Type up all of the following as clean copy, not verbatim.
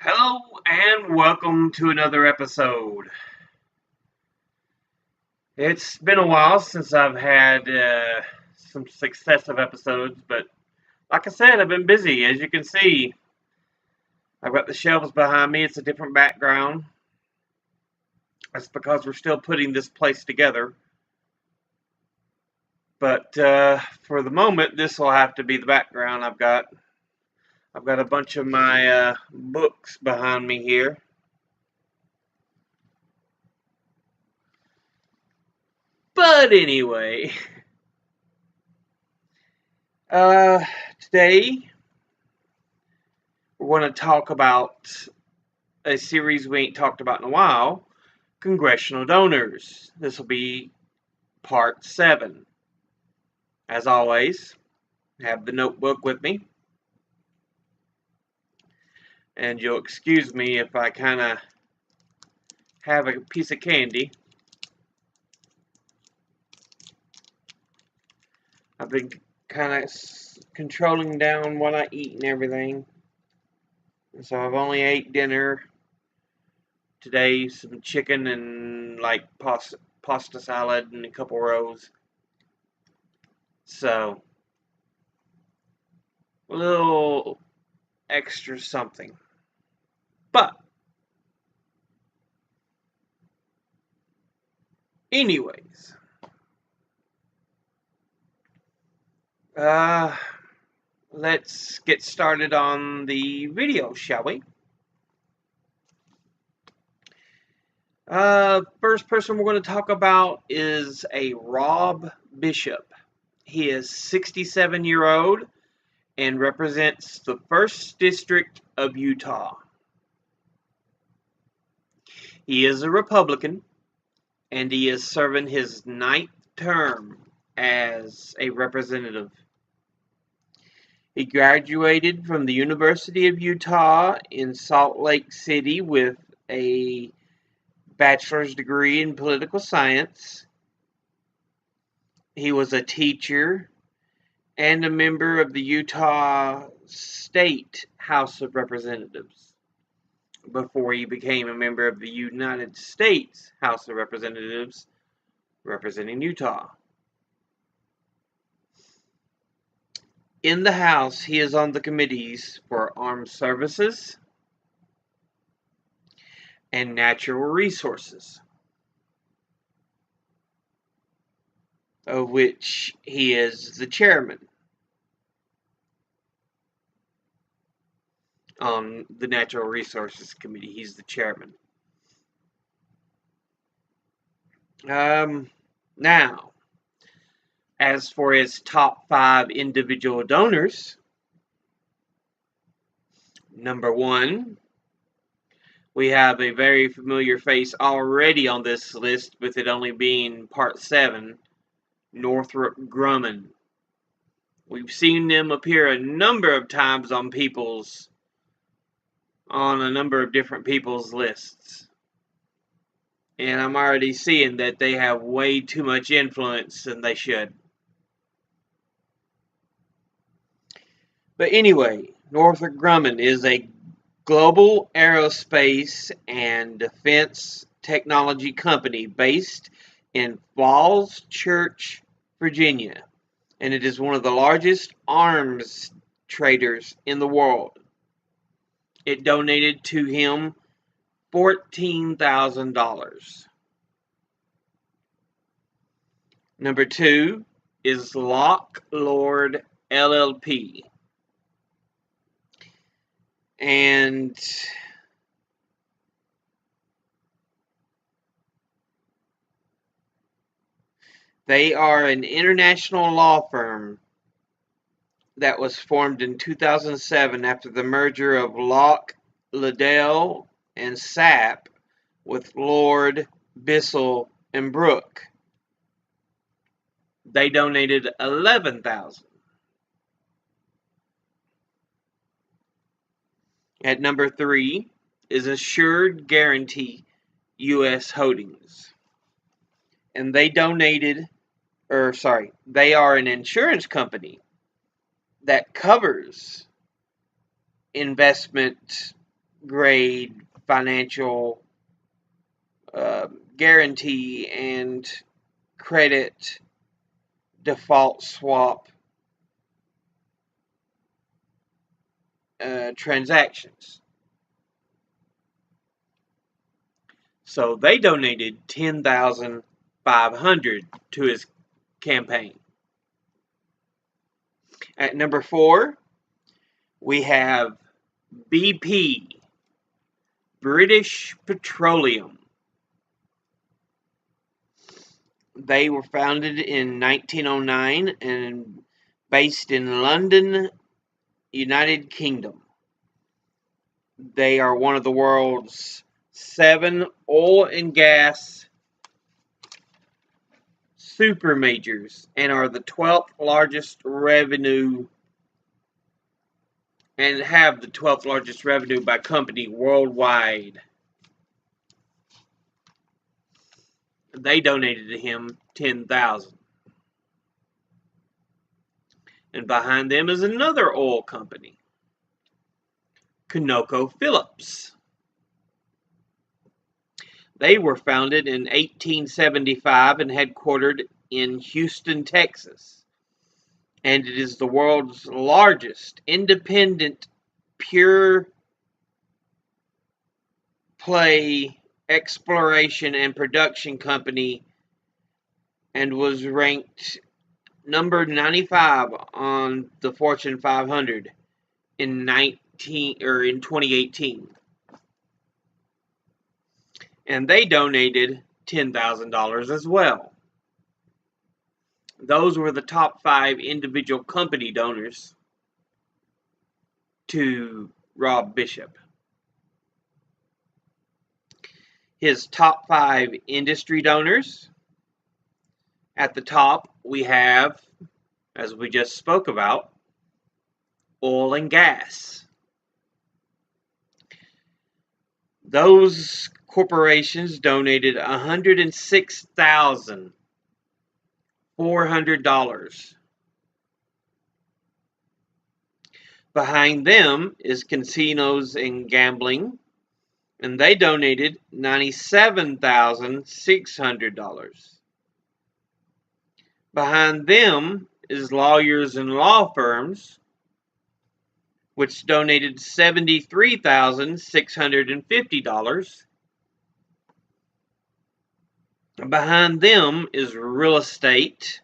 Hello and welcome to another episode. It's been a while since I've had some successive episodes, but like I said, I've been busy. As you can see, I've got the shelves behind me. It's a different background. That's because we're still putting this place together. But for the moment, this will have to be the background. I've got a bunch of my books behind me here. But anyway, today we're going to talk about a series we ain't talked about in a while, Congressional Donors. This will be part 7. As always, I have the notebook with me. And you'll excuse me if I kind of have a piece of candy. I've been kind of controlling down what I eat and everything. So I've only ate dinner today, some chicken and like pasta salad and a couple rolls. So a little extra something. But anyways, let's get started on the video, shall we? First person we're going to talk about is a Rob Bishop. He is 67-year-old and represents the 1st District of Utah. He is a Republican, and he is serving his 9th term as a representative. He graduated from the University of Utah in Salt Lake City with a bachelor's degree in political science. He was a teacher and a member of the Utah State House of Representatives before he became a member of the United States House of Representatives representing Utah. In the House, he is on the committees for Armed Services and Natural Resources, of which he is the chairman. On the Natural Resources Committee, he's the chairman. Now, as for his top 5 individual donors, number 1, we have a very familiar face already on this list, with it only being part 7, Northrop Grumman. We've seen them appear a number of times on a number of different people's lists. And I'm already seeing that they have way too much influence than they should. But anyway, Northrop Grumman is a global aerospace and defense technology company based in Falls Church, Virginia, and it is one of the largest arms traders in the world. It donated to him $14,000. Number 2 is Lock Lord LLP. And they are an international law firm that was formed in 2007 after the merger of Locke, Liddell, and Sapp with Lord, Bissell, and Brooke. They donated $11,000. At number 3 is Assured Guarantee U.S. Holdings. And they they are an insurance company that covers investment grade financial guarantee and credit default swap transactions. So they donated $10,500 to his campaign. At number 4, we have BP, British Petroleum. They were founded in 1909 and based in London, United Kingdom. They are one of the world's 7 oil and gas super majors and are the 12th largest revenue and have the 12th largest revenue by company worldwide. They donated to him $10,000. And behind them is another oil company, ConocoPhillips. They were founded in 1875 and headquartered in Houston, Texas. And it is the world's largest independent pure play exploration and production company and was ranked number 95 on the Fortune 500 in 2018. And they donated $10,000 as well. Those were the top 5 individual company donors to Rob Bishop. His top 5 industry donors. At the top, we have, as we just spoke about, oil and gas. Those corporations donated $106,400. Behind them is casinos and gambling, and they donated $97,600. Behind them is lawyers and law firms, which donated $73,650. Behind them is real estate,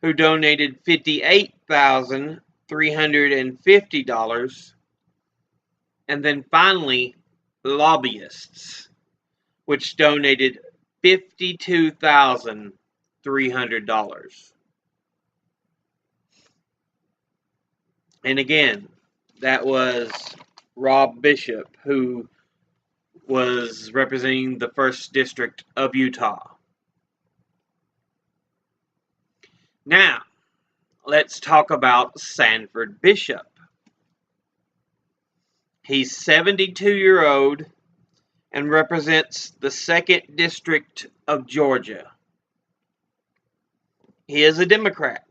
who donated $58,350. And then finally, lobbyists, which donated $52,300. And again, that was Rob Bishop, who was representing the 1st District of Utah. Now, let's talk about Sanford Bishop. He's 72-year-old and represents the 2nd District of Georgia. He is a Democrat,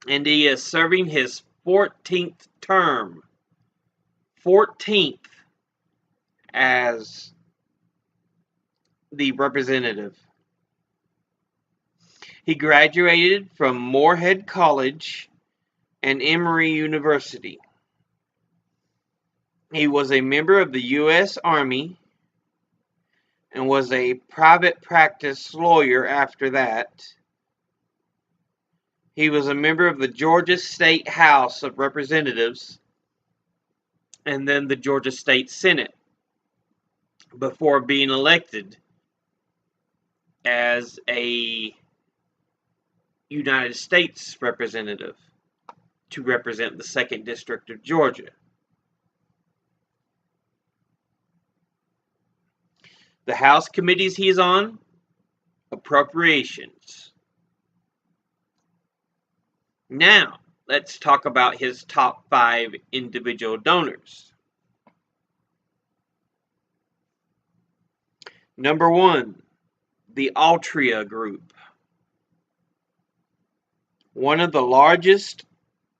and he is serving his 14th term. 14th as the representative. He graduated from Moorhead College and Emory University. He was a member of the U.S. Army and was a private practice lawyer after that. He was a member of the Georgia State House of Representatives and then the Georgia State Senate before being elected as a United States representative to represent the 2nd District of Georgia. The House committees he's on: appropriations. Now, let's talk about his top 5 individual donors. Number 1, the Altria Group. One of the largest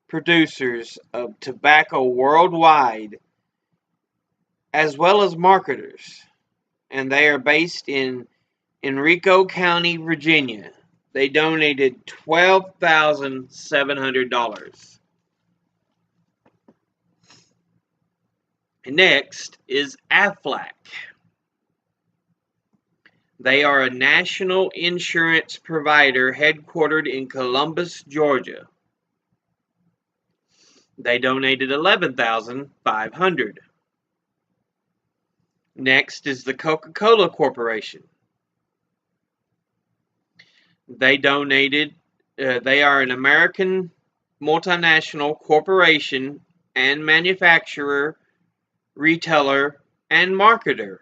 producers of tobacco worldwide as well as marketers, and they are based in Henrico County, Virginia. They donated $12,700. Next is Aflac. They are a national insurance provider headquartered in Columbus, Georgia. They donated $11,500. Next is the Coca-Cola Corporation. They are an American multinational corporation and manufacturer, retailer, and marketer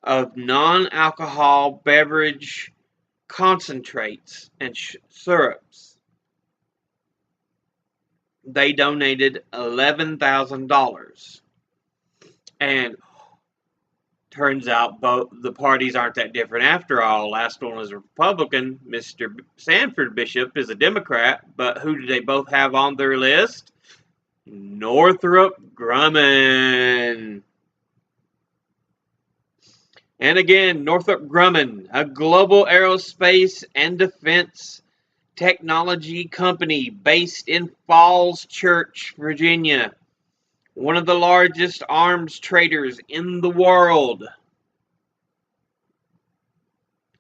of non-alcohol beverage concentrates and syrups. They donated $11,000. And turns out both the parties aren't that different after all. Last one was a Republican. Mr. Sanford Bishop is a Democrat. But who do they both have on their list? Northrop Grumman. And again, Northrop Grumman, a global aerospace and defense technology company based in Falls Church, Virginia. One of the largest arms traders in the world.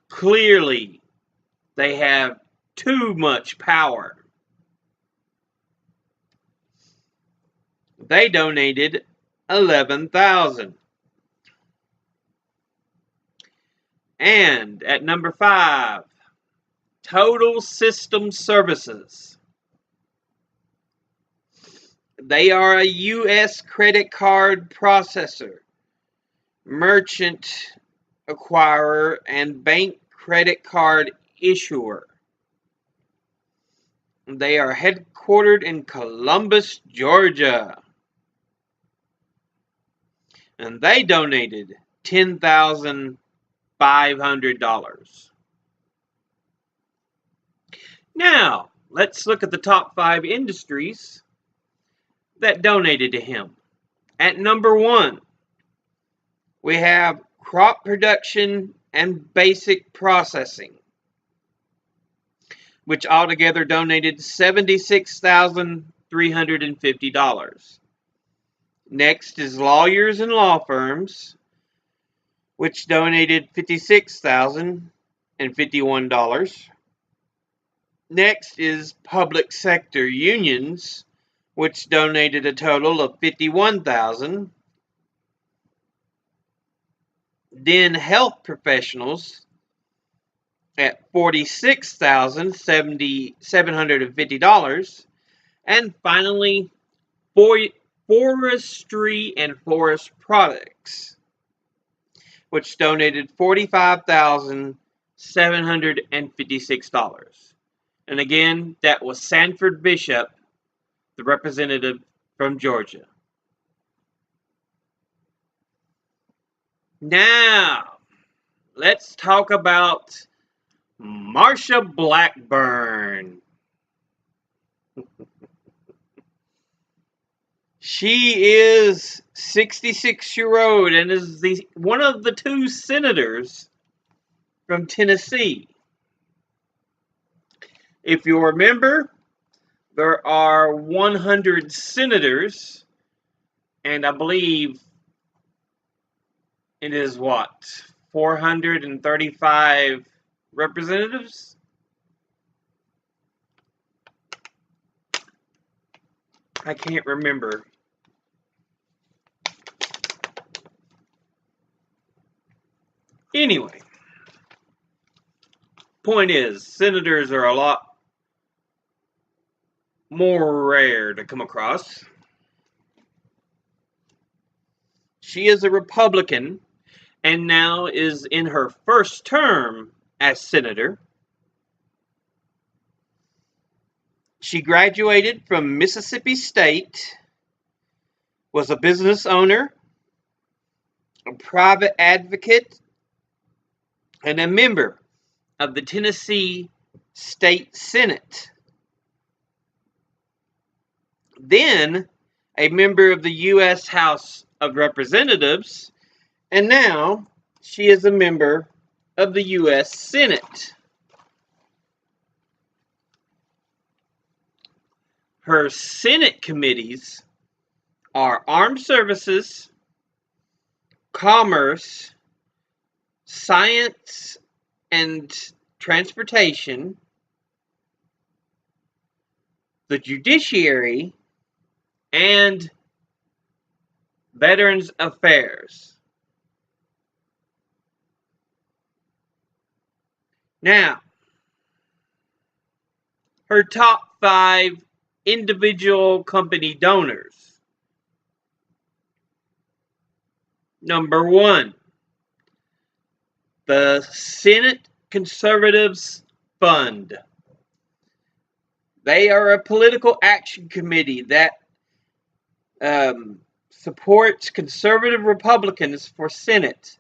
Clearly, they have too much power. They donated $11,000. And at number 5, Total System Services. They are a U.S. credit card processor, merchant acquirer, and bank credit card issuer. They are headquartered in Columbus, Georgia. And they donated $10,500. Now, let's look at the top 5 industries that donated to him. At number 1, we have crop production and basic processing, which altogether donated $76,350. Next is lawyers and law firms, which donated $56,051. Next is public sector unions, which donated a total of $51,000. Then health professionals at $46,750. And finally, forestry and forest products, which donated $45,756. And again, that was Sanford Bishop, the representative from Georgia. Now, let's talk about Marsha Blackburn. She is 66-year-old and is one of the 2 senators from Tennessee. If you remember, there are 100 senators, and I believe it is 435 representatives? I can't remember. Anyway, point is, senators are a lot more rare to come across. She is a Republican and now is in her first term as senator. She graduated from Mississippi State, was a business owner, a private advocate, and a member of the Tennessee State Senate. Then a member of the U.S. House of Representatives, and now she is a member of the U.S. Senate. Her Senate committees are Armed Services, Commerce, Science and Transportation, the Judiciary, and Veterans Affairs. Now, her top 5 individual company donors. Number 1, the Senate Conservatives Fund. They are a political action committee that supports conservative Republicans for Senate.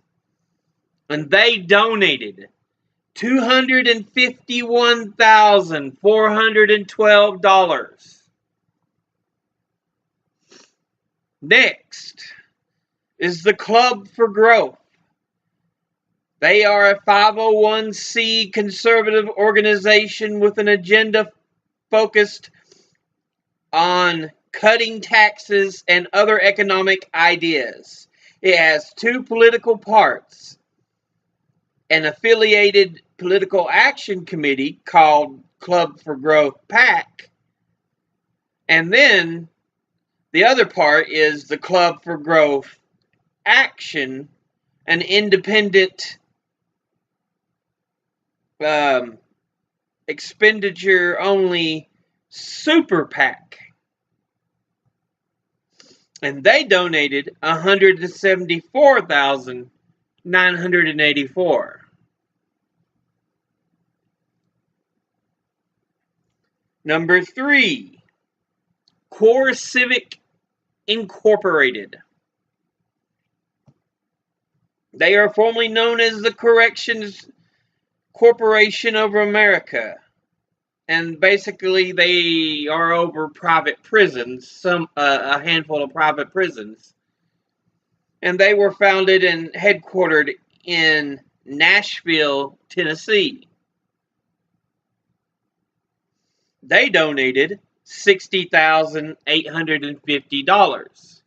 And they donated $251,412. Next is the Club for Growth. They are a 501c conservative organization with an agenda focused on cutting taxes and other economic ideas. It has 2 political parts: an affiliated political action committee called Club for Growth PAC, and then the other part is the Club for Growth Action, an independent expenditure only super PAC. And they donated $174,984. Number 3, Core Civic Incorporated. They are formerly known as the Corrections Corporation of America, and basically they are over private prisons, a handful of private prisons, and they were founded and headquartered in Nashville, Tennessee. They donated $60,850.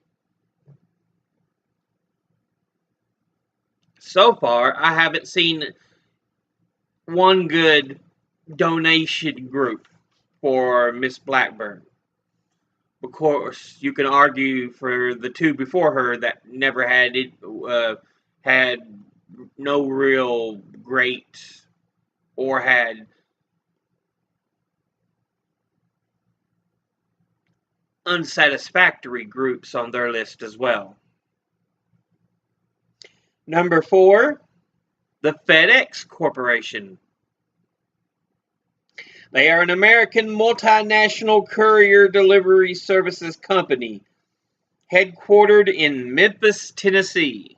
So far, I haven't seen one good donation group for Miss Blackburn. Of course, you can argue for the 2 before her that never had it, had no real great, or had unsatisfactory groups on their list as well. Number 4, the FedEx Corporation. They are an American multinational courier delivery services company headquartered in Memphis, Tennessee.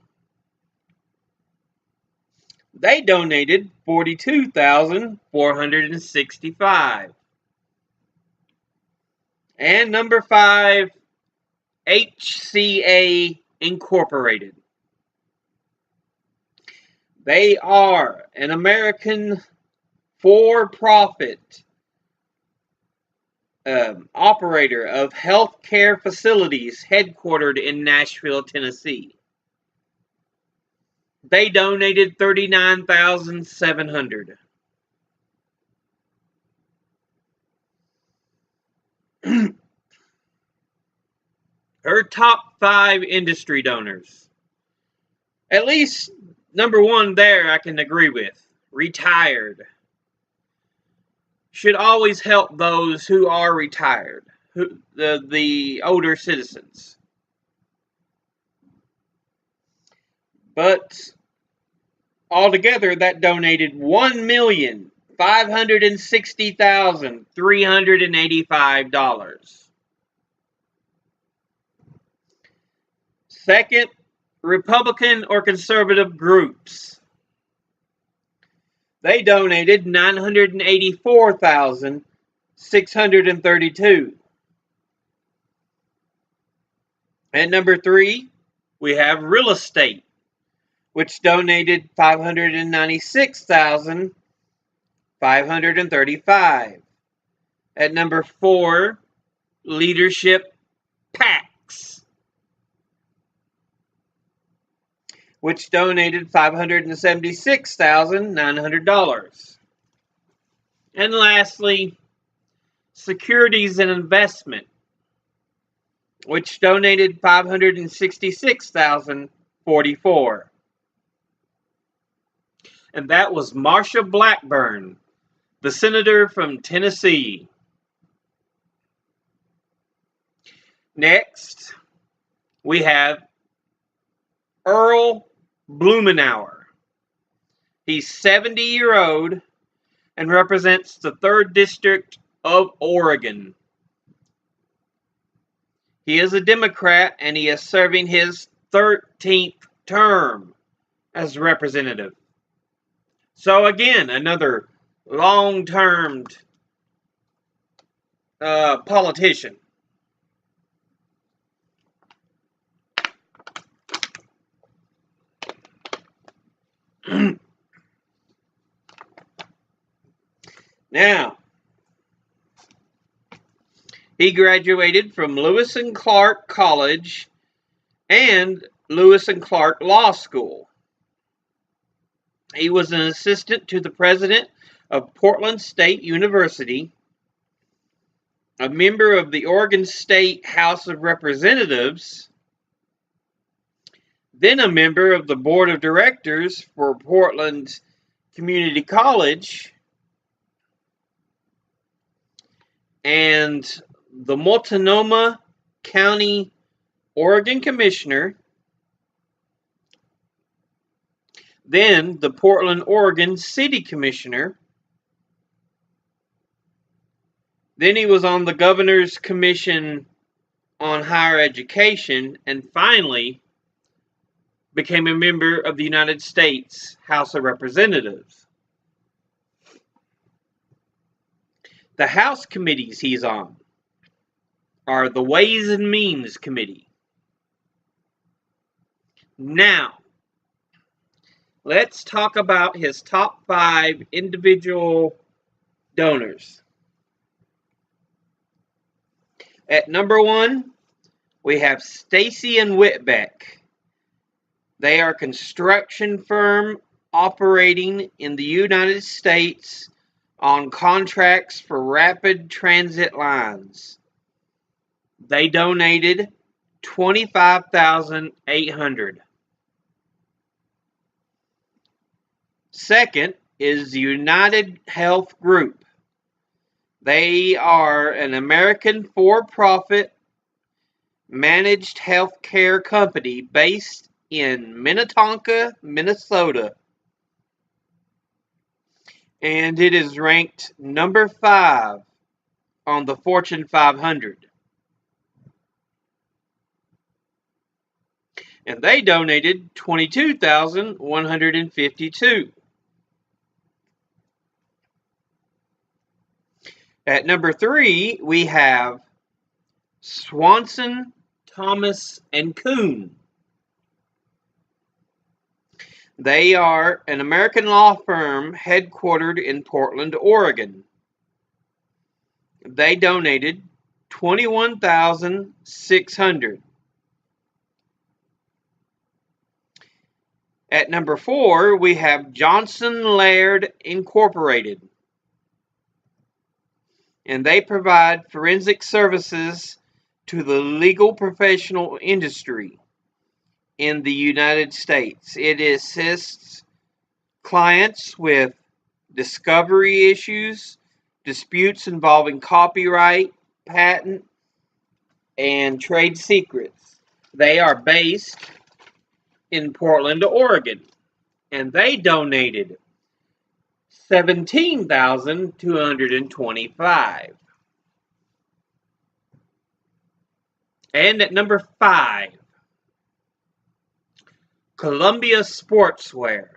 They donated $42,465. And number 5, HCA Incorporated. They are an American for-profit operator of healthcare facilities headquartered in Nashville, Tennessee. They donated $39,700. Her top 5 industry donors. At least number 1 there I can agree with. Retired. Should always help those who are retired, the older citizens. But altogether, that donated $1,560,385. Second, Republican or conservative groups. They donated $984,632. And number 3, We have real estate, which donated $596,535. At number 4, leadership PACs, which donated $576,900. And lastly, securities and investment, which donated $566,044. And that was Marsha Blackburn, the senator from Tennessee. Next, we have Earl Blumenauer. He's 70-year-old and represents the 3rd District of Oregon. He is a Democrat, and he is serving his 13th term as representative. So again, another long-term politician. Now, he graduated from Lewis and Clark College and Lewis and Clark Law School. He was an assistant to the president of Portland State University, a member of the Oregon State House of Representatives, then a member of the board of directors for Portland Community College, and the Multnomah County, Oregon Commissioner, then the Portland, Oregon City Commissioner, then he was on the Governor's Commission on Higher Education, and finally became a member of the United States House of Representatives. The House committees he's on are the Ways and Means Committee. Now, let's talk about his top 5 individual donors. At number 1, we have Stacy and Whitbeck. They are a construction firm operating in the United States on contracts for rapid transit lines. They donated $25,800. Second is United Health Group. They are an American for-profit managed health care company based in Minnetonka, Minnesota. And it is ranked number 5 on the Fortune 500. And they donated $22,152. At number 3, we have Swanson, Thomas, and Kuhn. They are an American law firm headquartered in Portland, Oregon. They donated $21,600. At number 4, we have Johnson Laird Incorporated. And they provide forensic services to the legal professional industry in the United States. It assists clients with discovery issues, disputes involving copyright, patent, and trade secrets. They are based in Portland, Oregon, and they donated $17,225. And at number 5, Columbia Sportswear.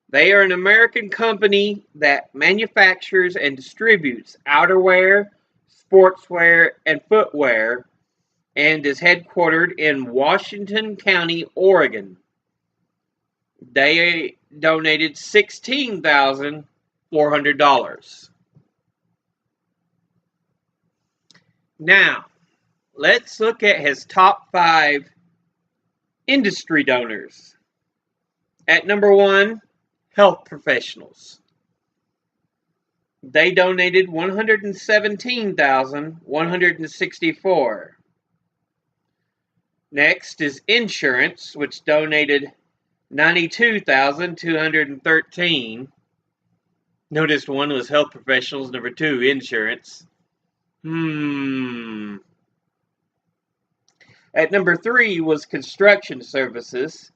They are an American company that manufactures and distributes outerwear, sportswear, and footwear and is headquartered in Washington County, Oregon. They donated $16,400. Now, let's look at his top 5 industry donors. At number 1, health professionals. They donated $117,164. Next is insurance, which donated $92,213. Noticed one was health professionals, number 2, insurance. At number 3 was construction services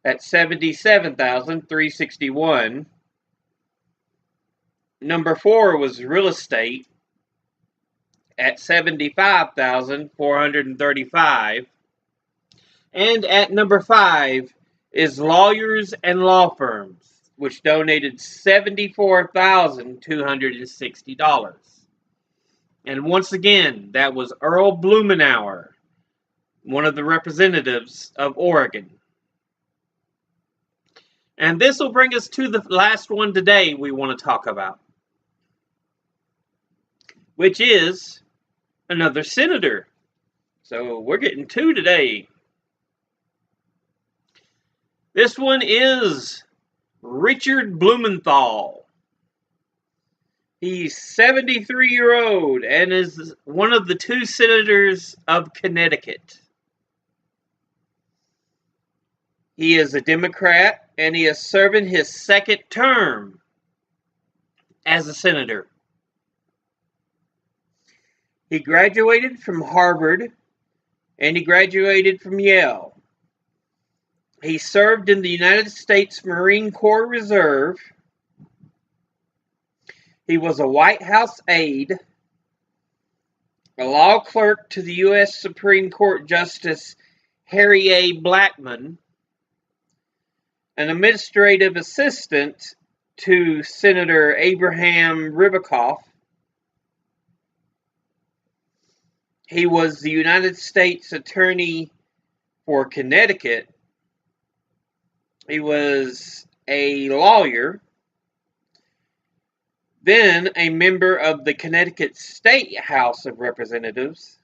at $77,361. Number 4 was real estate at $75,435. And at number 5 is lawyers and law firms, which donated $74,260. And once again, that was Earl Blumenauer, one of the representatives of Oregon. And this will bring us to the last one today we want to talk about, which is another senator. So we're getting 2 today. This one is Richard Blumenthal. He's 73-year-old and is one of the 2 senators of Connecticut. He is a Democrat, and he is serving his 2nd term as a senator. He graduated from Harvard, and he graduated from Yale. He served in the United States Marine Corps Reserve. He was a White House aide, a law clerk to the U.S. Supreme Court Justice Harry A. Blackmun, an administrative assistant to Senator Abraham Ribicoff. He was the United States Attorney for Connecticut. He was a lawyer, then a member of the Connecticut State House of Representatives,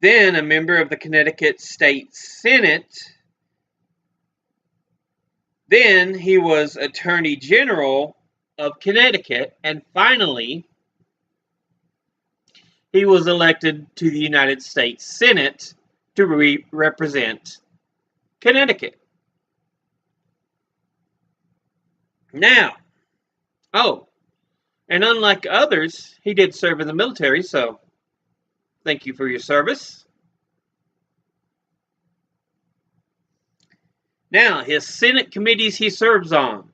then a member of the Connecticut State Senate. Then he was Attorney General of Connecticut, and finally, he was elected to the United States Senate to represent Connecticut. Now, and unlike others, he did serve in the military, so thank you for your service. Now, his Senate committees he serves on: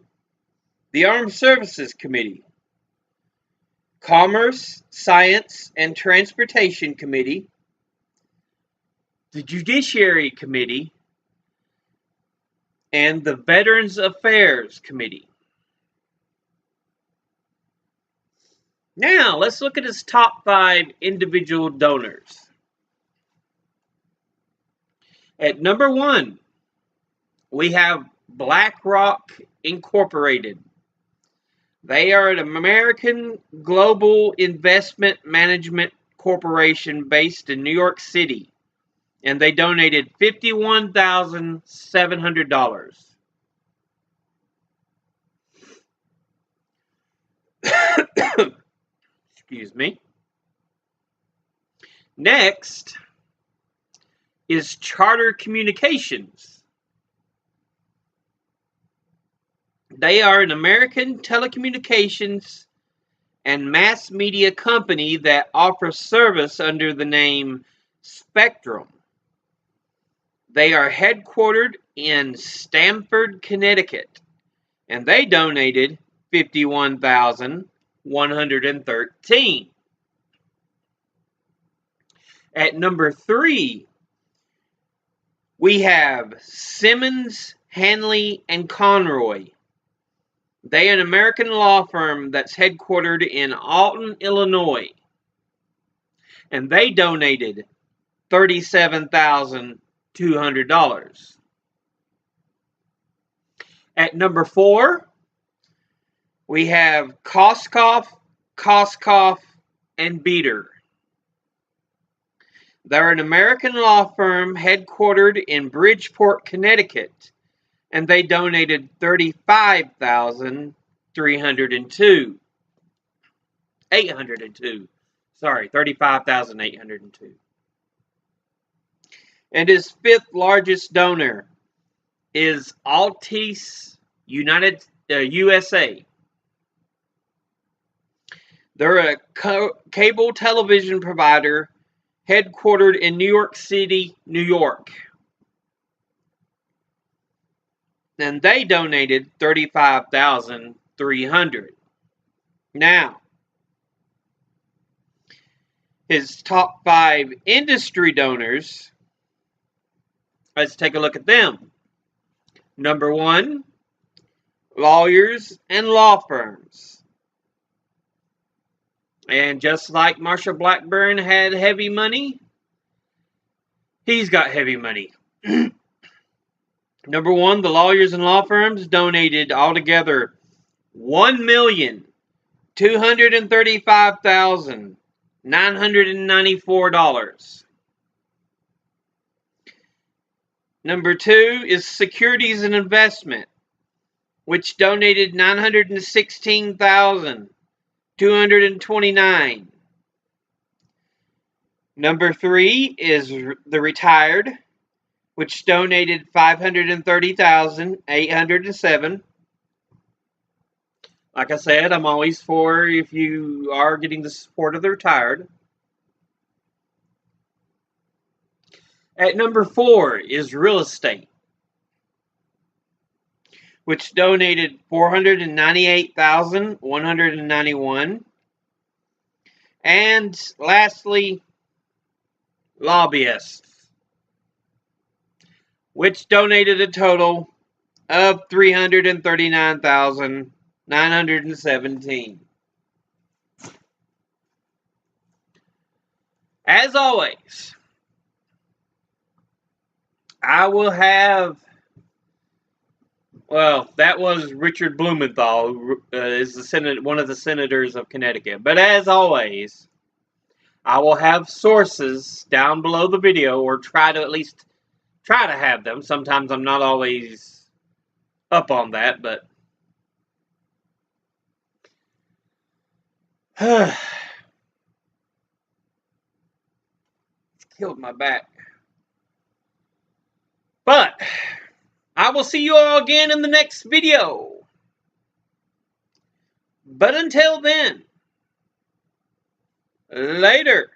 the Armed Services Committee, Commerce, Science, and Transportation Committee, the Judiciary Committee, and the Veterans Affairs Committee. Now, let's look at his top 5 individual donors. At number 1, we have BlackRock Incorporated. They are an American global investment management corporation based in New York City, and they donated $51,700. Excuse me. Next is Charter Communications. They are an American telecommunications and mass media company that offers service under the name Spectrum. They are headquartered in Stamford, Connecticut, and they donated $51,113. At number 3, we have Simmons, Hanley, and Conroy. They are an American law firm that's headquartered in Alton, Illinois, and they donated $37,200. At number 4, we have Koskoff, and Beater. They're an American law firm headquartered in Bridgeport, Connecticut, and they donated $35,802. And his fifth largest donor is Altice USA. They're a cable television provider headquartered in New York City, New York. And they donated $35,300. Now, his top 5 industry donors, let's take a look at them. Number 1, lawyers and law firms. And just like Marsha Blackburn had heavy money, he's got heavy money. Number 1, the lawyers and law firms donated altogether $1,235,994. Number 2 is securities and investment, which donated $916,229. Number 3 is the retired, which donated $530,807. Like I said, I'm always for if you are getting the support of the retired. At number 4 is real estate, which donated $498,191. And lastly, lobbyists, which donated a total of $339,917. As always, I will have, well, that was Richard Blumenthal, who is one of the senators of Connecticut. But as always, I will have sources down below the video, or at least try to have them. Sometimes I'm not always up on that, but it's killed my back. But I will see you all again in the next video. But until then, later.